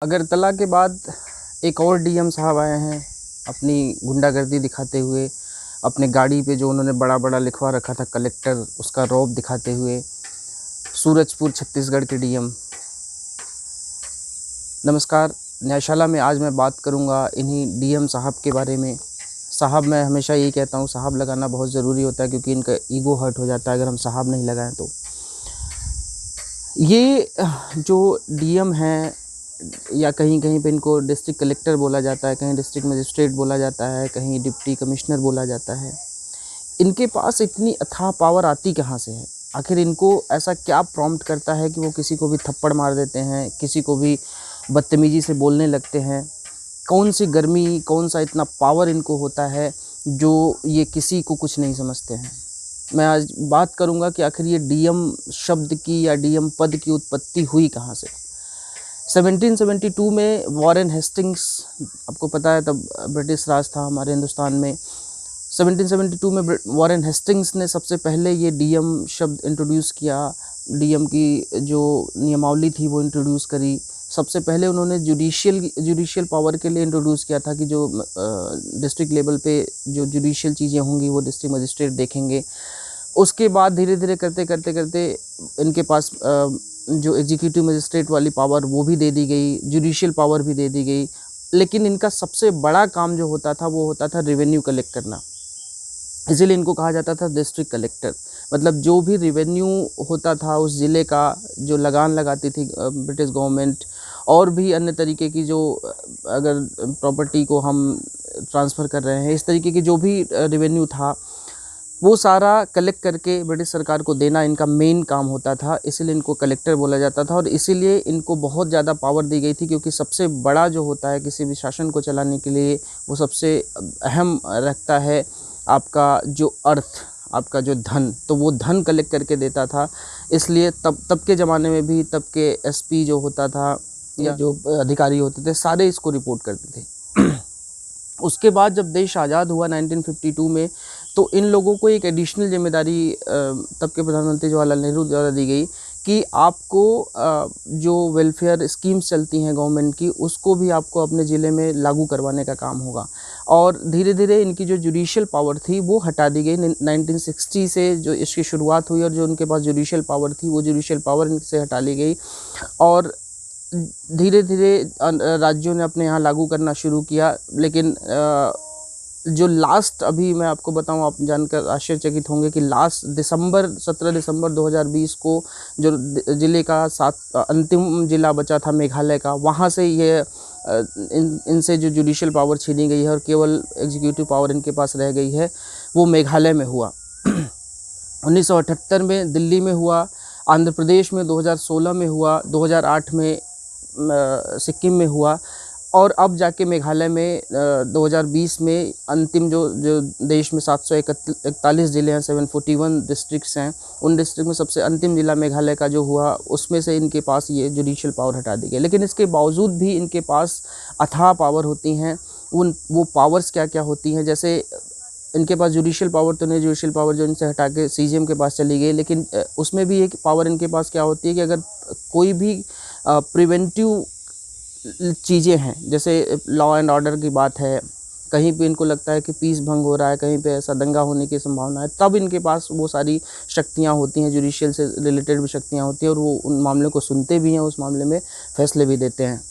अगरतला के बाद एक और डीएम साहब आए हैं अपनी गुंडागर्दी दिखाते हुए। अपने गाड़ी पे जो उन्होंने बड़ा बड़ा लिखवा रखा था कलेक्टर, उसका रौब दिखाते हुए। सूरजपुर छत्तीसगढ़ के डीएम। नमस्कार, न्यायशाला में आज मैं बात करूंगा इन्हीं डीएम साहब के बारे में। साहब, मैं हमेशा यही कहता हूं, साहब लगाना बहुत ज़रूरी होता है क्योंकि इनका ईगो हर्ट हो जाता है अगर हम साहब नहीं लगाएं तो। ये जो डीएम हैं, या कहीं कहीं पे इनको डिस्ट्रिक्ट कलेक्टर बोला जाता है, कहीं डिस्ट्रिक्ट मजिस्ट्रेट बोला जाता है, कहीं डिप्टी कमिश्नर बोला जाता है। इनके पास इतनी अथाह पावर आती कहाँ से है? आखिर इनको ऐसा क्या प्रॉम्प्ट करता है कि वो किसी को भी थप्पड़ मार देते हैं, किसी को भी बदतमीज़ी से बोलने लगते हैं? कौन सी गर्मी, कौन सा इतना पावर इनको होता है जो ये किसी को कुछ नहीं समझते हैं? मैं आज बात करूँगा कि आखिर ये डीएम शब्द की या डीएम पद की उत्पत्ति हुई कहाँ से। 1772 में वॉरेन हेस्टिंग्स, आपको पता है तब ब्रिटिश राज था हमारे हिंदुस्तान में। 1772 में वॉरेन हेस्टिंग्स ने सबसे पहले ये डीएम शब्द इंट्रोड्यूस किया। डीएम की जो नियमावली थी वो इंट्रोड्यूस करी। सबसे पहले उन्होंने जुडिशियल पावर के लिए इंट्रोड्यूस किया था कि जो डिस्ट्रिक्ट लेवल पे जो जुडिशियल चीज़ें होंगी वो डिस्ट्रिक्ट मजिस्ट्रेट देखेंगे। उसके बाद धीरे धीरे करते इनके पास जो एग्जीक्यूटिव मजिस्ट्रेट वाली पावर वो भी दे दी गई, जुडिशियल पावर भी दे दी गई। लेकिन इनका सबसे बड़ा काम जो होता था वो होता था रेवेन्यू कलेक्ट करना। इसीलिए इनको कहा जाता था डिस्ट्रिक्ट कलेक्टर। मतलब जो भी रेवेन्यू होता था उस ज़िले का, जो लगान लगाती थी ब्रिटिश गवर्नमेंट, और भी अन्य तरीके की जो अगर प्रॉपर्टी को हम ट्रांसफ़र कर रहे हैं, इस तरीके की जो भी रेवेन्यू था वो सारा कलेक्ट करके ब्रिटिश सरकार को देना इनका मेन काम होता था। इसीलिए इनको कलेक्टर बोला जाता था और इसीलिए इनको बहुत ज़्यादा पावर दी गई थी, क्योंकि सबसे बड़ा जो होता है किसी भी शासन को चलाने के लिए, वो सबसे अहम रखता है आपका जो अर्थ, आपका जो धन। तो वो धन कलेक्ट करके देता था। इसलिए तब के ज़माने में भी तब के एसपी जो होता था या जो अधिकारी होते थे, सारे इसको रिपोर्ट करते थे। उसके बाद जब देश आज़ाद हुआ 1952 में, तो इन लोगों को एक एडिशनल जिम्मेदारी तब के प्रधानमंत्री जवाहरलाल नेहरू द्वारा दी गई कि आपको जो वेलफेयर स्कीम्स चलती हैं गवर्नमेंट की, उसको भी आपको अपने ज़िले में लागू करवाने का काम होगा। और धीरे धीरे इनकी जो जुडिशियल पावर थी वो हटा दी गई। 1960 से जो इसकी शुरुआत हुई और जो उनके पास जुडिशियल पावर थी वो जुडिशियल पावर इनसे हटा ली गई और धीरे धीरे राज्यों ने अपने यहाँ लागू करना शुरू किया। लेकिन जो लास्ट, अभी मैं आपको बताऊं, आप जानकर आश्चर्यचकित होंगे कि लास्ट 17 दिसंबर 2020 को जो ज़िले का अंतिम ज़िला बचा था मेघालय का, वहाँ से ये इनसे जो जुडिशियल पावर छीनी गई है और केवल एग्जीक्यूटिव पावर इनके पास रह गई है, वो मेघालय में हुआ। 1978 में दिल्ली में हुआ, आंध्र प्रदेश में 2016 में हुआ, 2008 में सिक्किम में हुआ और अब जाके मेघालय में 2020 में अंतिम जो देश में 741 ज़िले हैं, 741 डिस्ट्रिक्ट्स हैं, उन डिस्ट्रिक्ट में सबसे अंतिम ज़िला मेघालय का जो हुआ, उसमें से इनके पास ये जुडिशियल पावर हटा दी गई। लेकिन इसके बावजूद भी इनके पास अथाह पावर होती हैं। वो पावर्स क्या क्या होती हैं? जैसे इनके पास जुडिशियल पावर तो नहीं, जुडिशियल पावर जो इनसे हटा के सीजीएम के पास चली गई, लेकिन उसमें भी एक पावर इनके पास क्या होती है कि अगर कोई भी प्रिवेंटिव चीज़ें हैं, जैसे लॉ एंड ऑर्डर की बात है, कहीं पे इनको लगता है कि पीस भंग हो रहा है, कहीं पे ऐसा दंगा होने की संभावना है, तब इनके पास वो सारी शक्तियाँ होती हैं, जुडिशियल से रिलेटेड भी शक्तियाँ होती हैं और वो उन मामलों को सुनते भी हैं, उस मामले में फैसले भी देते हैं।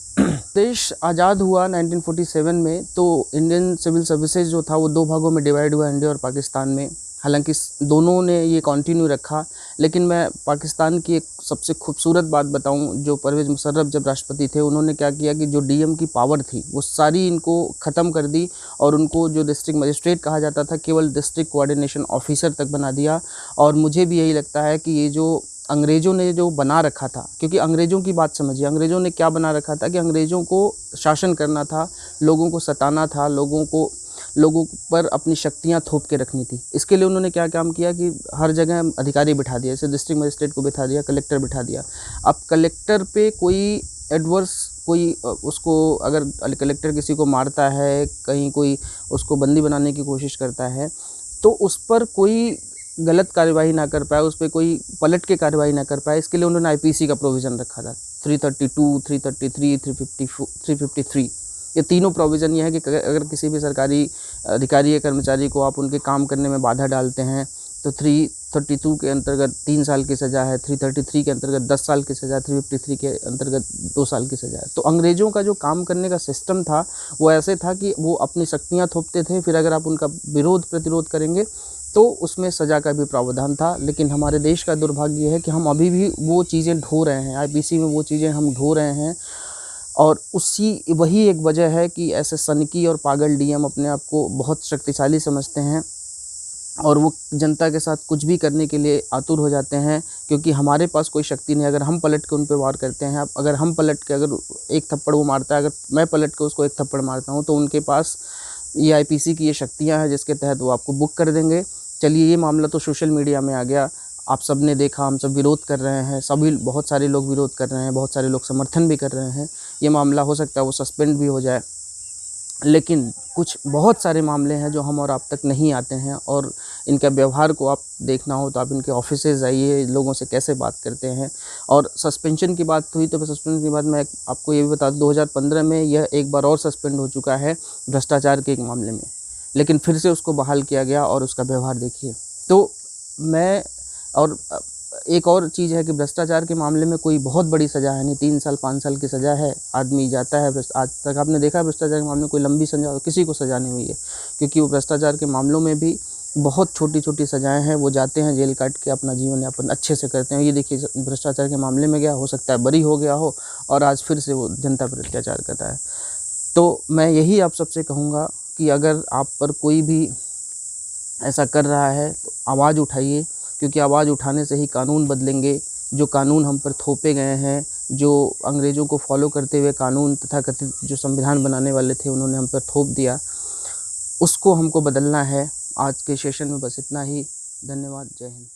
देश आज़ाद हुआ 1947 में, तो इंडियन सिविल सर्विसेज जो था वो दो भागों में डिवाइड हुआ, इंडिया और पाकिस्तान में। हालांकि दोनों ने ये कंटिन्यू रखा, लेकिन मैं पाकिस्तान की एक सबसे खूबसूरत बात बताऊं, जो परवेज़ मुशर्रफ जब राष्ट्रपति थे, उन्होंने क्या किया कि जो डीएम की पावर थी वो सारी इनको ख़त्म कर दी और उनको जो डिस्ट्रिक्ट मजिस्ट्रेट कहा जाता था केवल डिस्ट्रिक्ट कोऑर्डिनेशन ऑफिसर तक बना दिया। और मुझे भी यही लगता है कि ये जो अंग्रेज़ों ने जो बना रखा था, क्योंकि अंग्रेज़ों की बात समझिए, अंग्रेज़ों ने क्या बना रखा था कि अंग्रेज़ों को शासन करना था, लोगों को सताना था, लोगों पर अपनी शक्तियां थोप के रखनी थी। इसके लिए उन्होंने क्या काम किया कि हर जगह अधिकारी बिठा दिया, जैसे डिस्ट्रिक्ट मजिस्ट्रेट को बिठा दिया, कलेक्टर बिठा दिया। अब कलेक्टर पे कोई एडवर्स, कोई उसको अगर कलेक्टर किसी को मारता है, कहीं कोई उसको बंदी बनाने की कोशिश करता है, तो उस पर कोई गलत कार्यवाही ना कर पाए, उस पे कोई पलट के कार्यवाही ना कर पाए, इसके लिए उन्होंने आईपीसी का प्रोविज़न रखा था। 332, 333, 353 ये तीनों प्रोविज़न ये है कि अगर किसी भी सरकारी अधिकारी या कर्मचारी को आप उनके काम करने में बाधा डालते हैं तो 332 के अंतर्गत 3 साल की सज़ा है, 333 के अंतर्गत 10 साल की सज़ा, 353 के अंतर्गत 2 साल की सज़ा है। तो अंग्रेज़ों का जो काम करने का सिस्टम था वो ऐसे था कि वो अपनी शक्तियाँ थोपते थे, फिर अगर आप उनका विरोध प्रतिरोध करेंगे तो उसमें सज़ा का भी प्रावधान था। लेकिन हमारे देश का दुर्भाग्य ये है कि हम अभी भी वो चीज़ें ढो रहे हैं, आईपीसी में वो चीज़ें हम ढो रहे हैं, और वही एक वजह है कि ऐसे सनकी और पागल डीएम अपने आप को बहुत शक्तिशाली समझते हैं और वो जनता के साथ कुछ भी करने के लिए आतुर हो जाते हैं, क्योंकि हमारे पास कोई शक्ति नहीं। अगर हम पलट के उन पे वार करते हैं, अगर हम पलट के अगर एक थप्पड़ वो मारता है, अगर मैं पलट के उसको एक थप्पड़ मारता हूँ, तो उनके पास ये आईपीसी की ये शक्तियाँ हैं जिसके तहत वो आपको बुक कर देंगे। चलिए, ये मामला तो सोशल मीडिया में आ गया, आप सब ने देखा, हम सब विरोध कर रहे हैं, बहुत सारे लोग विरोध कर रहे हैं, बहुत सारे लोग समर्थन भी कर रहे हैं। ये मामला हो सकता है वो सस्पेंड भी हो जाए, लेकिन कुछ बहुत सारे मामले हैं जो हम और आप तक नहीं आते हैं, और इनका व्यवहार को आप देखना हो तो आप इनके ऑफिसेज जाइए, लोगों से कैसे बात करते हैं। और सस्पेंशन की बात हुई तो सस्पेंशन के बाद मैं आपको ये भी बता दूं, 2015 में यह एक बार और सस्पेंड हो चुका है भ्रष्टाचार के एक मामले में, लेकिन फिर से उसको बहाल किया गया और उसका व्यवहार देखिए। तो मैं और एक और चीज़ है कि भ्रष्टाचार के मामले में कोई बहुत बड़ी सज़ा है नहीं, 3 साल 5 साल की सज़ा है, आदमी जाता है। आज तक आपने देखा है भ्रष्टाचार के मामले में कोई लंबी सज़ा किसी को सज़ा नहीं हुई है, क्योंकि वो भ्रष्टाचार के मामलों में भी बहुत छोटी छोटी सज़ाएँ हैं। वो जाते हैं जेल काट के अपना जीवन यापन अच्छे से करते हैं। ये देखिए, भ्रष्टाचार के मामले में गया, हो सकता है बरी हो गया हो और आज फिर से वो जनता पर अत्याचार कर रहा है। तो मैं यही आप सबसे कहूँगा कि अगर आप पर कोई भी ऐसा कर रहा है तो आवाज़ उठाइए, क्योंकि आवाज़ उठाने से ही कानून बदलेंगे। जो कानून हम पर थोपे गए हैं, जो अंग्रेज़ों को फॉलो करते हुए कानून तथाकथित जो संविधान बनाने वाले थे उन्होंने हम पर थोप दिया, उसको हमको बदलना है। आज के सेशन में बस इतना ही। धन्यवाद। जय हिंद।